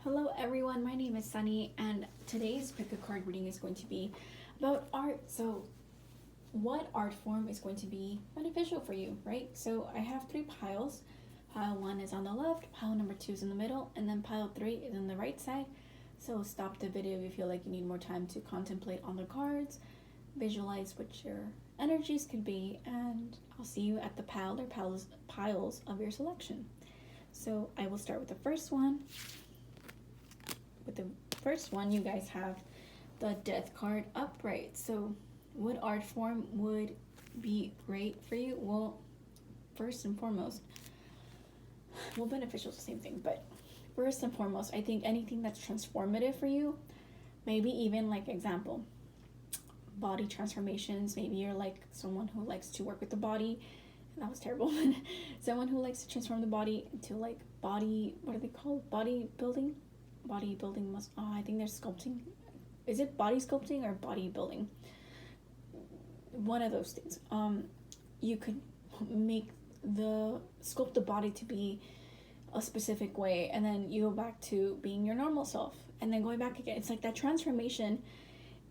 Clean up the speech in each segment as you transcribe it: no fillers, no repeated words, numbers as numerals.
Hello everyone, my name is Sunny and today's pick a card reading is going to be about art. So what art form is going to be beneficial for you, right? So I have three piles. Pile 1 is on the left, pile number 2 is in the middle, and then pile 3 is on the right side. So stop the video if you feel like you need more time to contemplate on the cards, visualize what your energies could be, and I'll see you at the pile or piles of your selection. So I will start with the first one. With the first one, you guys have the Death card upright. So what art form would be great for you? Well, first and foremost, well, beneficial is the same thing, but first and foremost, I think anything that's transformative for you, maybe even like example, body transformations. Maybe you're like someone who likes to work with the body. That was terrible. Someone who likes to transform the body into like body, what are they called? Bodybuilding? I think they're sculpting. Is it body sculpting or bodybuilding? One of those things. You could sculpt the body to be a specific way, and then you go back to being your normal self, and then going back again. It's like that transformation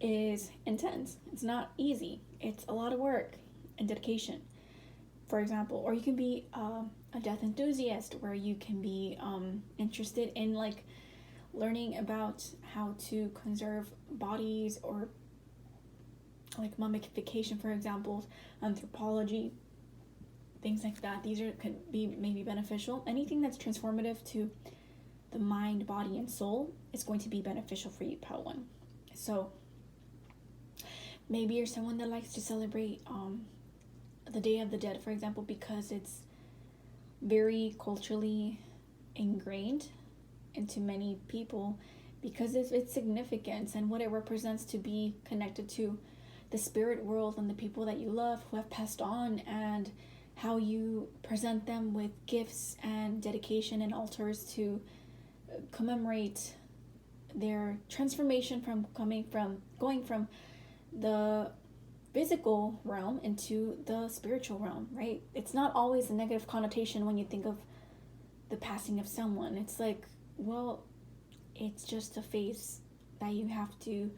is intense. It's not easy. It's a lot of work and dedication, for example. Or you can be a death enthusiast, where you can be interested in like learning about how to conserve bodies, or like mummification, for example, anthropology, things like that. These could be maybe beneficial. Anything that's transformative to the mind, body, and soul is going to be beneficial for you, pile 1. So maybe you're someone that likes to celebrate the Day of the Dead, for example, because it's very culturally ingrained into many people, because of its significance and what it represents to be connected to the spirit world and the people that you love who have passed on, and how you present them with gifts and dedication and altars to commemorate their transformation from going from the physical realm into the spiritual realm, right? It's not always a negative connotation when you think of the passing of someone. It's like, well, it's just a phase that you have to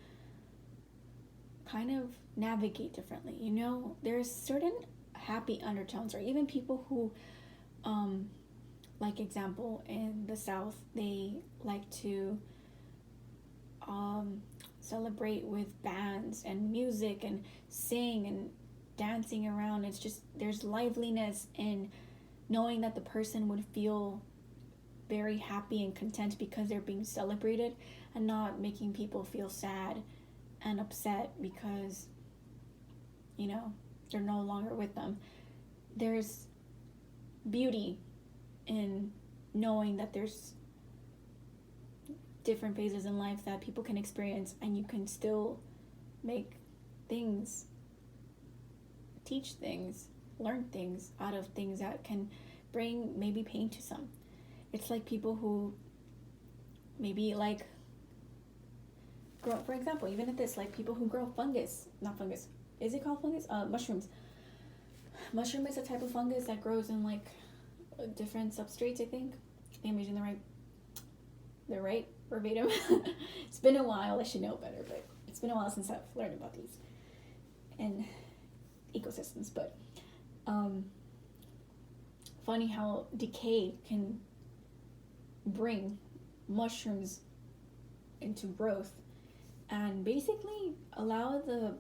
kind of navigate differently. There's certain happy undertones, or even people who like example in the South, they like to celebrate with bands and music and sing and dancing around. It's just, there's liveliness in knowing that the person would feel very happy and content because they're being celebrated, and not making people feel sad and upset because they're no longer with them. There's beauty in knowing that there's different phases in life that people can experience, and you can still make things, teach things, learn things out of things that can bring maybe pain to some. It's like people who maybe like grow, for example, even at this, like people who grow not fungus, is it called fungus? Mushrooms. Mushroom is a type of fungus that grows in like different substrates, I think I'm using the right verbatim. It's been a while, I should know better, but it's been a while since I've learned about these and ecosystems. But funny how decay can bring mushrooms into growth, and basically allow the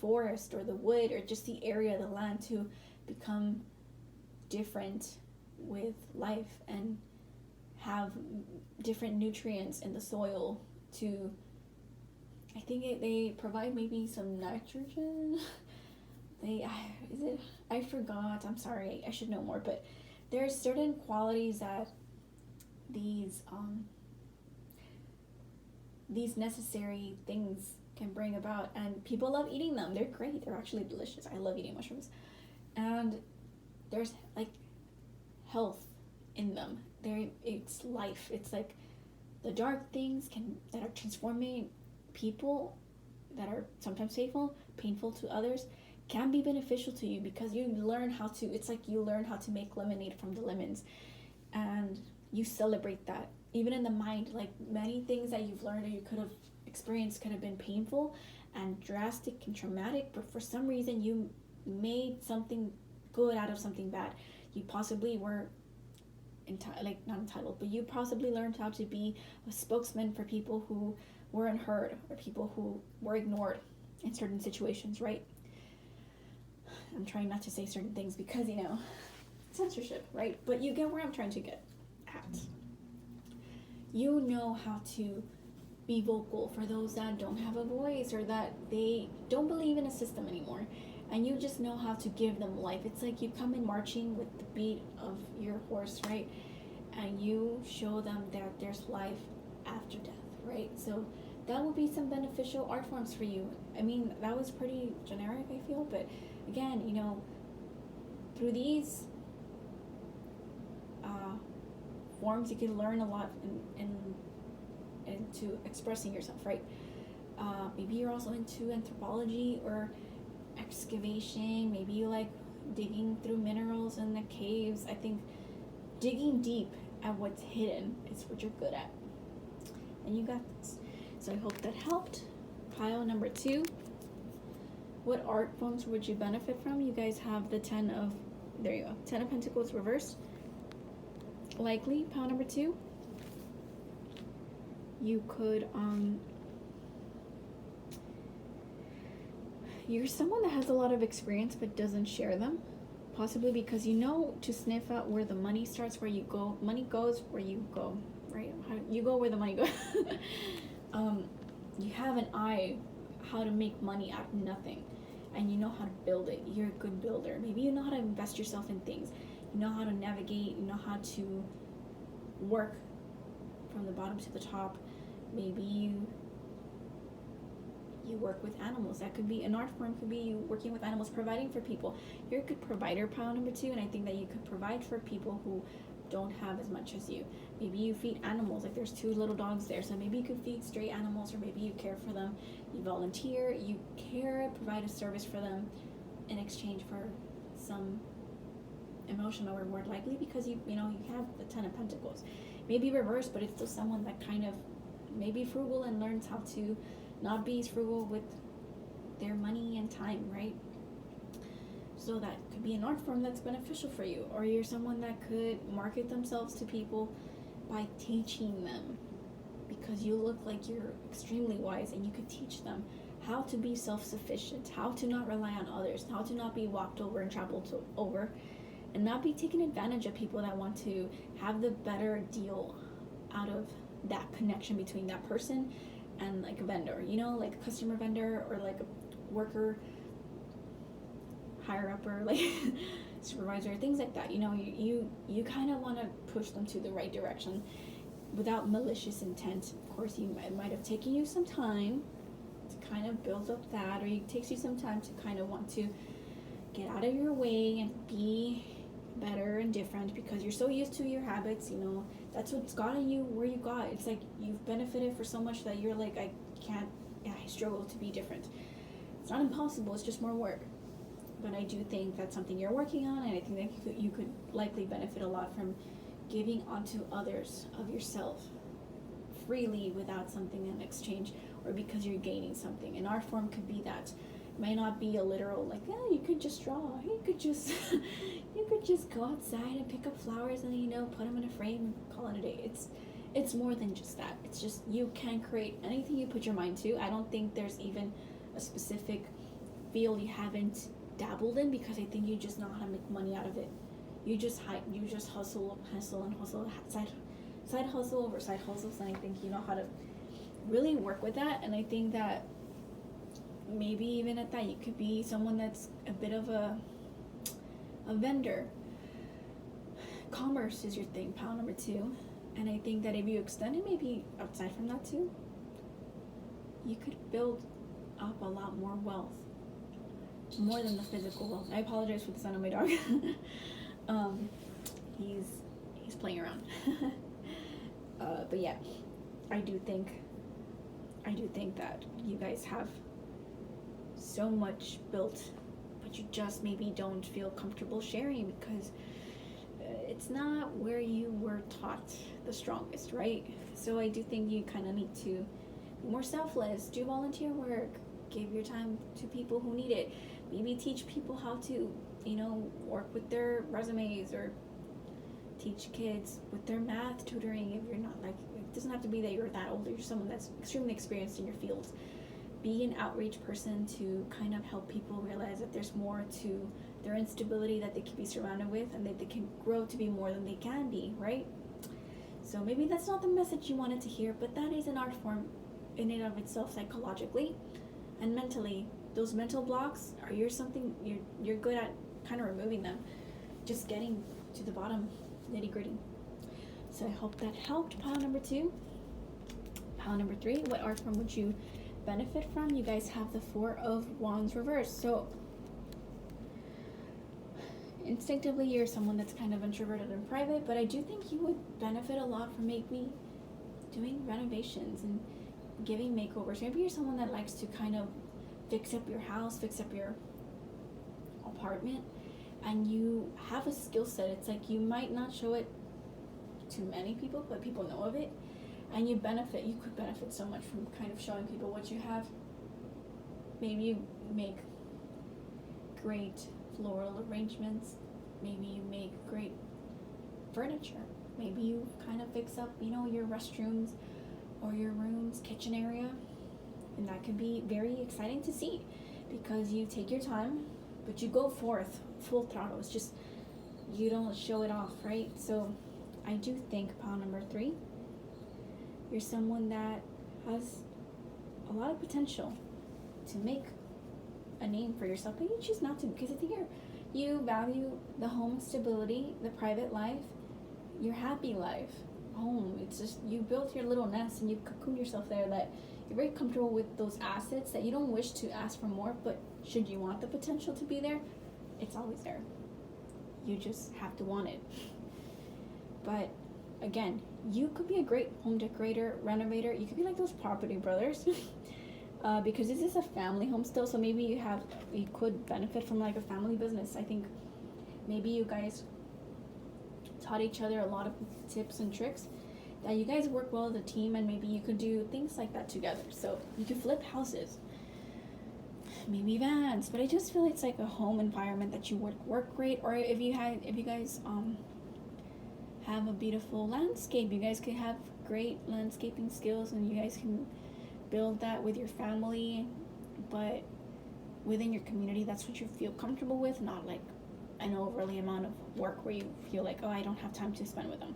forest or the wood or just the area of the land to become different with life, and have different nutrients in the soil to, I think they provide maybe some nitrogen. I forgot, I'm sorry, I should know more, but there's certain qualities that these necessary things can bring about, and people love eating them. They're great, they're actually delicious. I love eating mushrooms, and there's like health in them. It's life. It's like the dark things that are transforming people, that are sometimes painful to others, can be beneficial to you, because you learn how to, it's like you learn how to make lemonade from the lemons, and you celebrate that even in the mind, like many things that you've learned or you could have experienced could have been painful and drastic and traumatic, but for some reason you made something good out of something bad. You possibly were not entitled, but you possibly learned how to be a spokesman for people who weren't heard or people who were ignored in certain situations, right? I'm trying not to say certain things because, censorship, right? But you get where I'm trying to get at. You know how to be vocal for those that don't have a voice or that they don't believe in a system anymore. And you just know how to give them life. It's like you come in marching with the beat of your horse, right? And you show them that there's life after death, right? So that would be some beneficial art forms for you. I mean, that was pretty generic, I feel, but again, through these forms, you can learn a lot into expressing yourself, right? Maybe you're also into anthropology or excavation. Maybe you like digging through minerals in the caves. I think digging deep at what's hidden is what you're good at. And you got this. So I hope that helped. Pile number 2. What art forms would you benefit from? You guys have the 10 of Pentacles reversed. Likely, pile number 2. You could, you're someone that has a lot of experience but doesn't share them. Possibly because you know to sniff out where the money starts, where you go. Money goes where you go, right? You go where the money goes. You have an eye how to make money out of nothing, and you know how to build it. You're a good builder. Maybe you know how to invest yourself in things. You know how to navigate. You know how to work from the bottom to the top. Maybe you work with animals. That could be an art form. Could be you working with animals, providing for people. You're a good provider, pile number 2, and I think that you could provide for people who don't have as much as you. Maybe you feed animals, like there's 2 little dogs there, so maybe you could feed stray animals, or maybe you care for them, you volunteer, you care, provide a service for them in exchange for some emotional reward, likely because you have the 10 of Pentacles. Maybe reverse, but it's still someone that kind of maybe frugal and learns how to not be frugal with their money and time, right? So that could be an art form that's beneficial for you. Or you're someone that could market themselves to people by teaching them, because you look like you're extremely wise and you could teach them how to be self-sufficient, how to not rely on others, how to not be walked over and trampled over, and not be taken advantage of people that want to have the better deal out of that connection between that person and like a vendor, like a customer vendor or like a worker higher up or like supervisor, things like that. You kind of want to push them to the right direction without malicious intent. Of course, it might have taken you some time to kind of build up that, or it takes you some time to kind of want to get out of your way and be better and different because you're so used to your habits. That's what's gotten you where you got. It's like you've benefited for so much that you're like, I struggle to be different. It's not impossible, it's just more work. But I do think that's something you're working on, and I think that you could likely benefit a lot from giving onto others of yourself freely without something in exchange, or because you're gaining something. An art form could be that. It might not be a literal you could just draw. You could just go outside and pick up flowers and put them in a frame and call it a day. It's more than just that. It's just you can create anything you put your mind to. I don't think there's even a specific field you haven't dabbled in, because I think you just know how to make money out of it. You just hustle, side hustle over side hustles, and I think you know how to really work with that. And I think that maybe even at that you could be someone that's a bit of a vendor. Commerce is your thing, pile number 2, and I think that if you extend it maybe outside from that too, you could build up a lot more wealth, more than the physical wealth. I apologize for the sound of my dog. He's playing around. But yeah, I do think that you guys have so much built, but you just maybe don't feel comfortable sharing because it's not where you were taught the strongest, right? So I do think you kind of need to be more selfless, do volunteer work, give your time to people who need it. Maybe teach people how to, work with their resumes, or teach kids with their math tutoring. If you're not, like, it doesn't have to be that you're that old, you're someone that's extremely experienced in your fields. Be an outreach person to kind of help people realize that there's more to their instability that they can be surrounded with, and that they can grow to be more than they can be, right? So maybe that's not the message you wanted to hear, but that is an art form in and of itself, psychologically and mentally. Those mental blocks are you're good at kind of removing them, just getting to the bottom, nitty gritty. So I hope that helped. Pile number 2. Pile number 3, what art form would you benefit from? You guys have the 4 of Wands reversed. So instinctively, you're someone that's kind of introverted and private, but I do think you would benefit a lot from maybe doing renovations and giving makeovers. Maybe you're someone that likes to kind of fix up your house, fix up your apartment, and you have a skill set. It's like you might not show it to many people, but people know of it, and you could benefit so much from kind of showing people what you have. Maybe you make great floral arrangements. Maybe you make great furniture. Maybe you kind of fix up, your restrooms or your room's kitchen area. And that could be very exciting to see, because you take your time, but you go forth full throttle. It's just, you don't show it off, right? So I do think, pile number 3, you're someone that has a lot of potential to make a name for yourself, but you choose not to, because I think you value the home stability, the private life, your happy life, home. It's just, you built your little nest and you cocoon yourself there, that you're very comfortable with those assets, that you don't wish to ask for more, but should you want the potential to be there, it's always there. You just have to want it. But again, you could be a great home decorator, renovator. You could be like those property brothers. Because this is a family home still, so maybe you could benefit from like a family business. I think maybe you guys taught each other a lot of tips and tricks, that you guys work well as a team, and maybe you could do things like that together. So you could flip houses, maybe vans, but I just feel it's like a home environment that you would work great. Or if you guys have a beautiful landscape, you guys could have great landscaping skills, and you guys can build that with your family, but within your community. That's what you feel comfortable with, not like an overly amount of work where you feel like, oh, I don't have time to spend with them.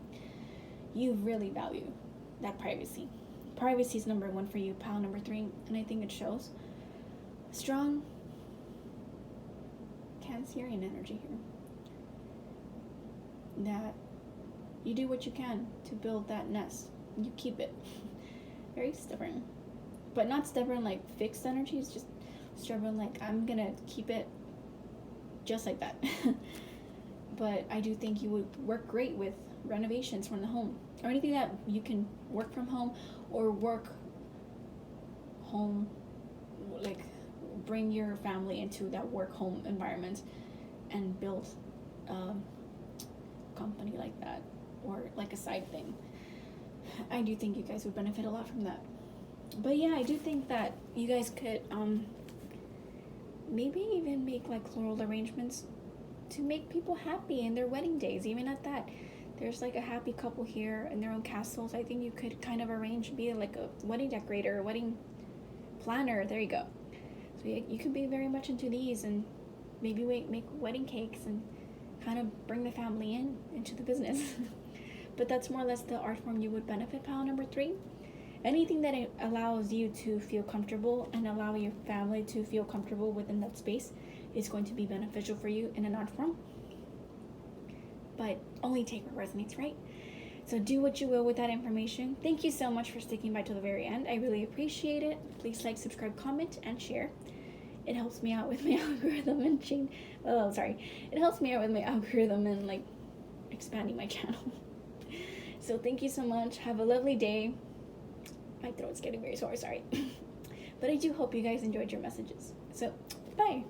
You really value that privacy. Privacy is number 1 for you, pile number 3, and I think it shows. Strong Cancerian energy here, that you do what you can to build that nest. You keep it. Very stubborn, but not stubborn like fixed energy. It's just stubborn like, I'm gonna keep it just like that. But I do think you would work great with renovations from the home, or anything that you can work from home, or work home, like bring your family into that work home environment and build a company like that, or like a side thing. I do think you guys would benefit a lot from that. But yeah, I do think that you guys could maybe even make like floral arrangements to make people happy in their wedding days. Even at that, there's like a happy couple here in their own castles. I think you could kind of be like a wedding decorator, a wedding planner. There you go. So you could be very much into these, and maybe make wedding cakes and kind of bring the family into the business. But that's more or less the art form you would benefit, pile number 3. Anything that allows you to feel comfortable and allow your family to feel comfortable within that space is going to be beneficial for you in an art form. But only take what resonates, right? So do what you will with that information. Thank you so much for sticking by to the very end. I really appreciate it. Please like, subscribe, comment, and share. It helps me out with my algorithm and It helps me out with my algorithm and like expanding my channel. So thank you so much. Have a lovely day. My throat's getting very sore, sorry. But I do hope you guys enjoyed your messages. So, bye.